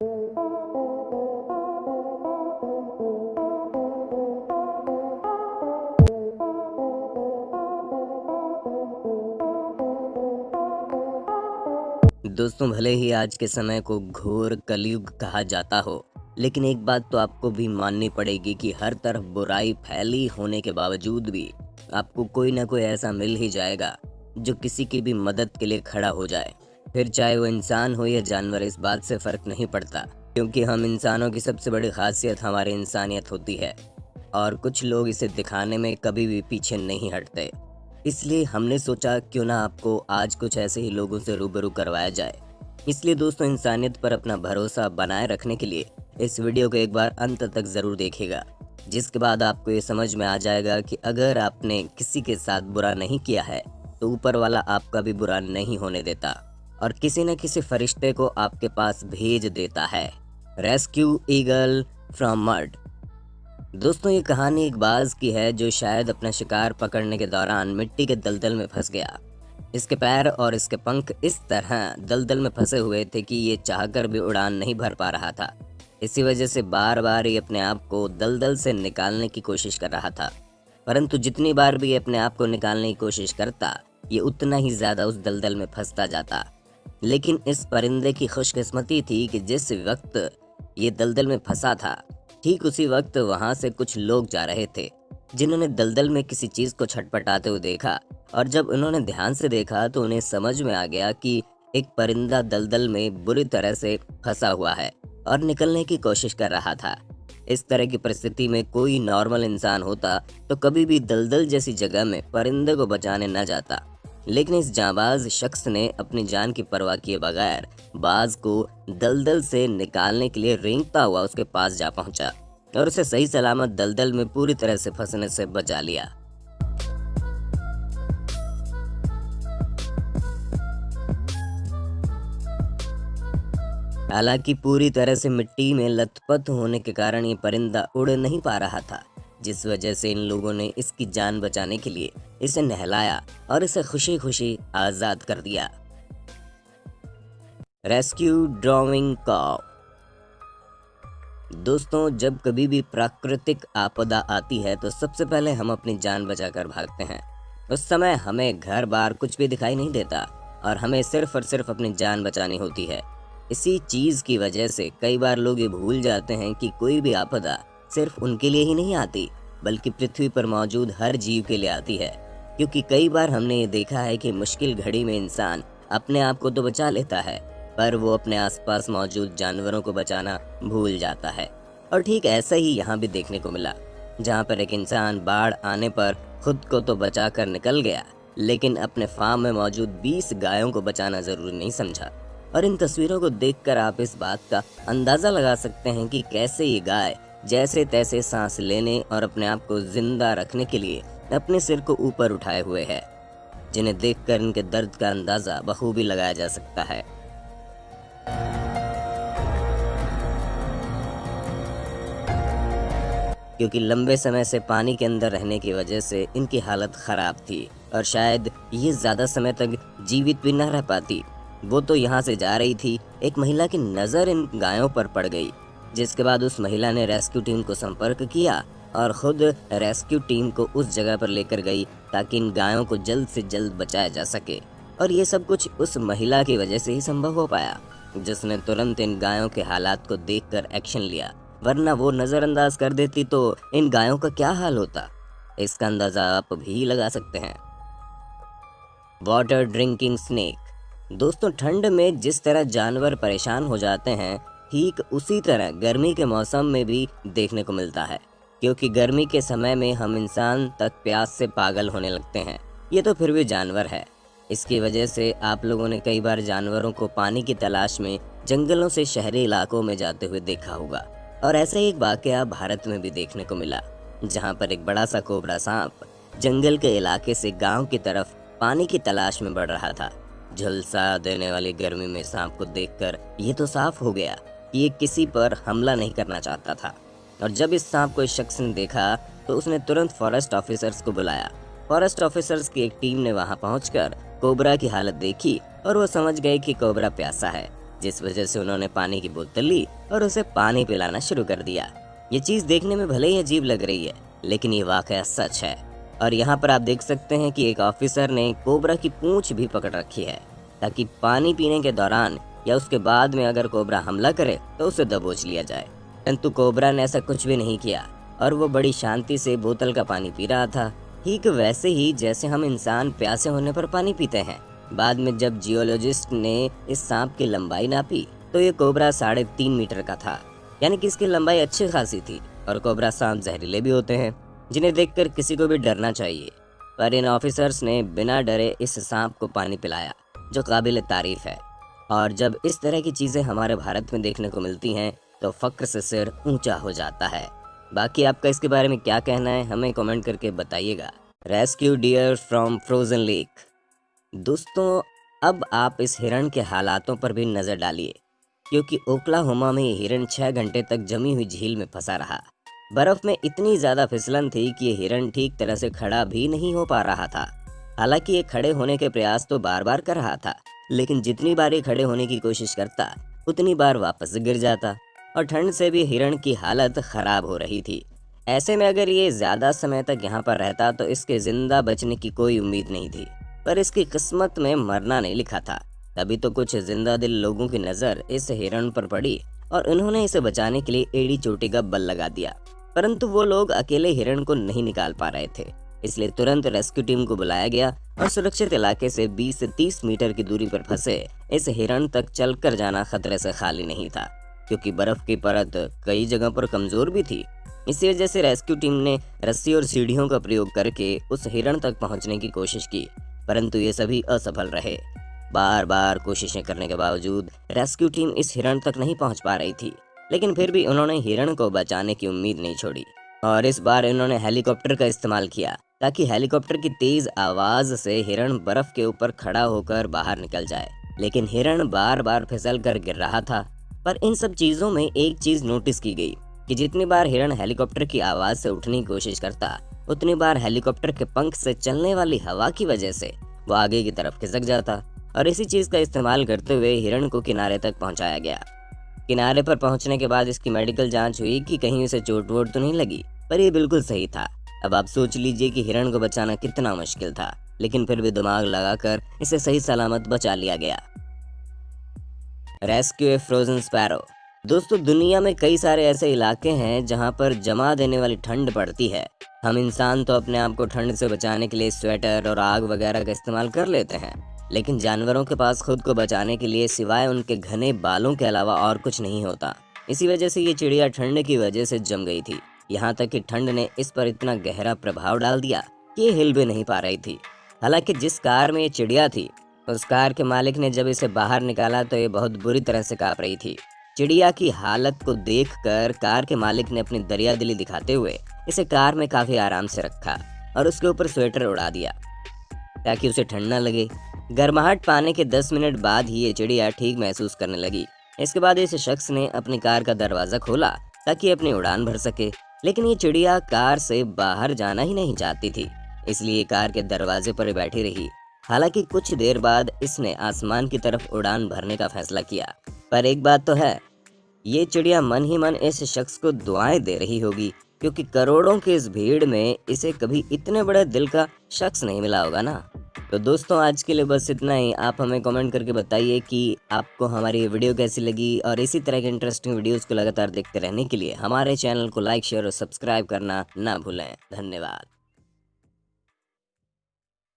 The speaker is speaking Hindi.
दोस्तों, भले ही आज के समय को घोर कलयुग कहा जाता हो, लेकिन एक बात तो आपको भी माननी पड़ेगी कि हर तरफ बुराई फैली होने के बावजूद भी आपको कोई ना कोई ऐसा मिल ही जाएगा जो किसी की भी मदद के लिए खड़ा हो जाए। फिर चाहे वो इंसान हो या जानवर, इस बात से फर्क नहीं पड़ता, क्योंकि हम इंसानों की सबसे बड़ी खासियत हमारी इंसानियत होती है और कुछ लोग इसे दिखाने में कभी भी पीछे नहीं हटते। इसलिए हमने सोचा क्यों ना आपको आज कुछ ऐसे ही लोगों से रूबरू करवाया जाए। इसलिए दोस्तों, इंसानियत पर अपना भरोसा बनाए रखने के लिए इस वीडियो को एक बार अंत तक ज़रूर देखिएगा, जिसके बाद आपको ये समझ में आ जाएगा कि अगर आपने किसी के साथ बुरा नहीं किया है तो ऊपर वाला आपका भी बुरा नहीं होने देता और किसी न किसी फरिश्ते को आपके पास भेज देता है। Rescue eagle from mud. दोस्तों, ये कहानी एक बाज की है जो शायद अपना शिकार पकड़ने के दौरान मिट्टी के दलदल में फंस गया। इसके पैर और इसके पंख इस तरह दलदल में फंसे हुए थे कि ये चाहकर भी उड़ान नहीं भर पा रहा था। इसी वजह से बार बार ये अपने आप को दलदल से निकालने की कोशिश कर रहा था, परंतु जितनी बार भी ये अपने आप को निकालने की कोशिश करता, ये उतना ही ज़्यादा उस दलदल में फंसता जाता। लेकिन इस परिंदे की खुशकिस्मती थी कि जिस वक्त ये दलदल में फंसा था, ठीक उसी वक्त वहां से कुछ लोग जा रहे थे जिन्होंने दलदल में किसी चीज को छटपटाते हुए देखा, और जब उन्होंने ध्यान से देखा तो उन्हें समझ में आ गया कि एक परिंदा दलदल में बुरी तरह से फंसा हुआ है और निकलने की कोशिश कर रहा था। इस तरह की परिस्थिति में कोई नॉर्मल इंसान होता तो कभी भी दलदल जैसी जगह में परिंदे को बचाने न जाता, लेकिन इस जांबाज शख्स ने अपनी जान की परवाह किए बगैर बाज को दलदल से निकालने के लिए रेंगता हुआ उसके पास जा पहुंचा और उसे सही सलामत दलदल में पूरी तरह से फंसने से बचा लिया। हालांकि पूरी तरह से मिट्टी में लथपथ होने के कारण ये परिंदा उड़ नहीं पा रहा था, जिस वजह से इन लोगों ने इसकी जान बचाने के लिए इसे नहलाया और इसे खुशी खुशी आजाद कर दिया। रेस्क्यू ड्राउनिंग काऊ। दोस्तों, जब कभी भी प्राकृतिक आपदा आती है तो सबसे पहले हम अपनी जान बचाकर भागते हैं। उस समय हमें घर बार कुछ भी दिखाई नहीं देता और हमें सिर्फ और सिर्फ अपनी जान बचानी होती है। इसी चीज की वजह से कई बार लोग ये भूल जाते हैं कि कोई भी आपदा सिर्फ उनके लिए ही नहीं आती, बल्कि पृथ्वी पर मौजूद हर जीव के लिए आती है। क्योंकि कई बार हमने ये देखा है कि मुश्किल घड़ी में इंसान अपने आप को तो बचा लेता है, पर वो अपने आसपास मौजूद जानवरों को बचाना भूल जाता है। और ठीक ऐसा ही यहाँ भी देखने को मिला, जहाँ पर एक इंसान बाढ़ आने पर खुद को तो बचा कर निकल गया, लेकिन अपने फार्म में मौजूद 20 गायों को बचाना जरूरी नहीं समझा। और इन तस्वीरों को देखकर आप इस बात का अंदाजा लगा सकते हैं कि कैसे ये गाय जैसे तैसे सांस लेने और अपने आप को जिंदा रखने के लिए अपने सिर को ऊपर उठाए हुए है, जिन्हें देखकर इनके दर्द का अंदाजा बखूबी लगाया जा सकता है। क्योंकि लंबे समय से पानी के अंदर रहने की वजह से इनकी हालत खराब थी और शायद ये ज्यादा समय तक जीवित भी न रह पाती। वो तो यहाँ से जा रही थी, एक महिला की नज़र इन गायों पर पड़ गई, जिसके बाद उस महिला ने रेस्क्यू टीम को संपर्क किया और खुद रेस्क्यू टीम को उस जगह पर लेकर गई ताकि इन गायों को जल्द से जल्द बचाया जा सके। और ये सब कुछ उस महिला की वजह से ही संभव हो पाया, जिसने तुरंत इन गायों के हालात को देखकर एक्शन लिया, वरना वो नज़रअंदाज कर देती तो इन गायों का क्या हाल होता, इसका अंदाजा आप भी लगा सकते हैं। Water drinking snake. दोस्तों, ठंड में जिस तरह जानवर परेशान हो जाते हैं, ठीक उसी तरह गर्मी के मौसम में भी देखने को मिलता है, क्योंकि गर्मी के समय में हम इंसान तक प्यास से पागल होने लगते हैं। ये तो फिर भी जानवर है। इसकी वजह से आप लोगों ने कई बार जानवरों को पानी की तलाश में जंगलों से शहरी इलाकों में जाते हुए देखा होगा। और ऐसा ही एक वाकया भारत में भी देखने को मिला, जहाँ पर एक बड़ा सा कोबरा सांप जंगल के इलाके से गाँव की तरफ पानी की तलाश में बढ़ रहा था। झुलसा देने वाली गर्मी में सांप को देखकर ये तो साफ हो गया कि ये किसी पर हमला नहीं करना चाहता था। और जब इस सांप को इस शख्स ने देखा तो उसने तुरंत फॉरेस्ट ऑफिसर्स को बुलाया। फॉरेस्ट ऑफिसर्स की एक टीम ने वहां पहुंचकर कोबरा की हालत देखी और वो समझ गए कि कोबरा प्यासा है, जिस वजह से उन्होंने पानी की बोतल ली और उसे पानी पिलाना शुरू कर दिया। ये चीज़ देखने में भले ही अजीब लग रही है, लेकिन ये वाकया सच है। और यहाँ पर आप देख सकते हैं कि एक ऑफिसर ने कोबरा की पूंछ भी पकड़ रखी है, ताकि पानी पीने के दौरान या उसके बाद में अगर कोबरा हमला करे तो उसे दबोच लिया जाए। परंतु कोबरा ने ऐसा कुछ भी नहीं किया और वो बड़ी शांति से बोतल का पानी पी रहा था, ठीक वैसे ही जैसे हम इंसान प्यासे होने पर पानी पीते हैं। बाद में जब जियोलॉजिस्ट ने इस सांप की लंबाई नापी तो ये कोबरा 3.5 मीटर का था, यानी कि इसकी लंबाई अच्छी खासी थी। और कोबरा सांप जहरीले भी होते हैं, जिन्हें देखकर किसी को भी डरना चाहिए। पर इन ऑफिसर्स ने बिना डरे इस सांप को पानी पिलाया, जो काबिल तारीफ है। और जब इस तरह की चीज़ें हमारे भारत में देखने को मिलती हैं तो फक्र से सिर ऊंचा हो जाता है। बाकी आपका इसके बारे में क्या कहना है, हमें कमेंट करके बताइएगा। Rescue dear from frozen lake. दोस्तों, अब आप इस हिरण के हालातों पर भी नज़र डालिए, क्योंकि ओक्लाहोमा में ये हिरण 6 घंटे तक जमी हुई झील में फंसा रहा। बर्फ में इतनी ज़्यादा फिसलन थी कि ये हिरण ठीक तरह से खड़ा भी नहीं हो पा रहा था। हालांकि ये खड़े होने के प्रयास तो बार बार कर रहा था, लेकिन जितनी बार ये खड़े होने की कोशिश करता उतनी बार वापस गिर जाता और ठंड से भी हिरण की हालत खराब हो रही थी। ऐसे में अगर ये ज़्यादा समय तक यहाँ पर रहता तो इसके जिंदा बचने की कोई उम्मीद नहीं थी, पर इसकी किस्मत में मरना नहीं लिखा था। तभी तो कुछ जिंदा दिल लोगों की नज़र इस हिरण पर पड़ी और उन्होंने इसे बचाने के लिए एड़ी चोटी का बल लगा दिया। परंतु वो लोग अकेले हिरण को नहीं निकाल पा रहे थे, इसलिए तुरंत रेस्क्यू टीम को बुलाया गया और सुरक्षित इलाके से 20 से 30 मीटर की दूरी पर फंसे इस हिरण तक चलकर जाना खतरे से खाली नहीं था, क्योंकि बर्फ की परत कई जगह पर कमजोर भी थी। इसी वजह से रेस्क्यू टीम ने रस्सी और सीढ़ियों का प्रयोग करके उस हिरण तक पहुंचने की कोशिश की, परंतु ये सभी असफल रहे। बार बार कोशिशें करने के बावजूद रेस्क्यू टीम इस हिरण तक नहीं पहुंच पा रही थी, लेकिन फिर भी उन्होंने हिरण को बचाने की उम्मीद नहीं छोड़ी और इस बार इन्होंने हेलीकॉप्टर का इस्तेमाल किया, ताकि हेलीकॉप्टर की तेज आवाज से हिरण बर्फ के ऊपर खड़ा होकर बाहर निकल जाए। लेकिन हिरण बार बार फिसल कर गिर रहा था। पर इन सब चीजों में एक चीज नोटिस की गई कि जितनी बार हिरण हेलीकॉप्टर की आवाज से उठने की कोशिश करता, उतनी बार हेलीकॉप्टर के पंख से चलने वाली हवा की वजह से वो आगे की तरफ खिसक जाता और इसी चीज का इस्तेमाल करते हुए हिरण को किनारे तक पहुंचाया गया। किनारे पर पहुंचने के बाद इसकी मेडिकल जांच हुई कि कहीं उसे चोट वोट तो नहीं लगी, पर ये बिल्कुल सही था। अब आप सोच लीजिए कि हिरण को बचाना कितना मुश्किल था, लेकिन फिर भी दिमाग लगाकर इसे सही सलामत बचा लिया गया। रेस्क्यू ए फ्रोजन स्पैरो। दोस्तों, दुनिया में कई सारे ऐसे इलाके हैं जहां पर जमा देने वाली ठंड पड़ती है। हम इंसान तो अपने आप को ठंड से बचाने के लिए स्वेटर और आग वगैरह का इस्तेमाल कर लेते हैं, लेकिन जानवरों के पास खुद को बचाने के लिए सिवाय उनके घने बालों के अलावा और कुछ नहीं होता। इसी वजह से ये चिड़िया ठंड की वजह से जम गई थी। यहाँ तक कि ठंड ने इस पर इतना गहरा प्रभाव डाल दिया कि ये हिल भी नहीं पा रही थी। हालांकि जिस कार में ये चिड़िया थी, उस कार के मालिक ने जब इसे बाहर निकाला तो ये बहुत बुरी तरह से कांप रही थी। चिड़िया की हालत को देखकर कार के मालिक ने अपनी दरियादिली दिखाते हुए इसे कार में काफी आराम से रखा और उसके ऊपर स्वेटर उड़ा दिया ताकि उसे ठंड न लगे। गर्माहट पाने के 10 मिनट बाद ही ये चिड़िया ठीक महसूस करने लगी। इसके बाद इस शख्स ने अपनी कार का दरवाज़ा खोला ताकि अपनी उड़ान भर सके, लेकिन ये चिड़िया कार से बाहर जाना ही नहीं चाहती थी, इसलिए कार के दरवाजे पर बैठी रही। हालांकि कुछ देर बाद इसने आसमान की तरफ उड़ान भरने का फैसला किया। पर एक बात तो है, ये चिड़िया मन ही मन इस शख्स को दुआएं दे रही होगी, क्योंकि करोड़ों की इस भीड़ में इसे कभी इतने बड़े दिल का शख्स नहीं मिला होगा ना। तो दोस्तों, आज के लिए बस इतना ही। आप हमें कमेंट करके बताइए कि आपको हमारी ये वीडियो कैसी लगी, और इसी तरह के इंटरेस्टिंग वीडियोस को लगातार देखते रहने के लिए हमारे चैनल को लाइक, शेयर और सब्सक्राइब करना ना भूलें। धन्यवाद।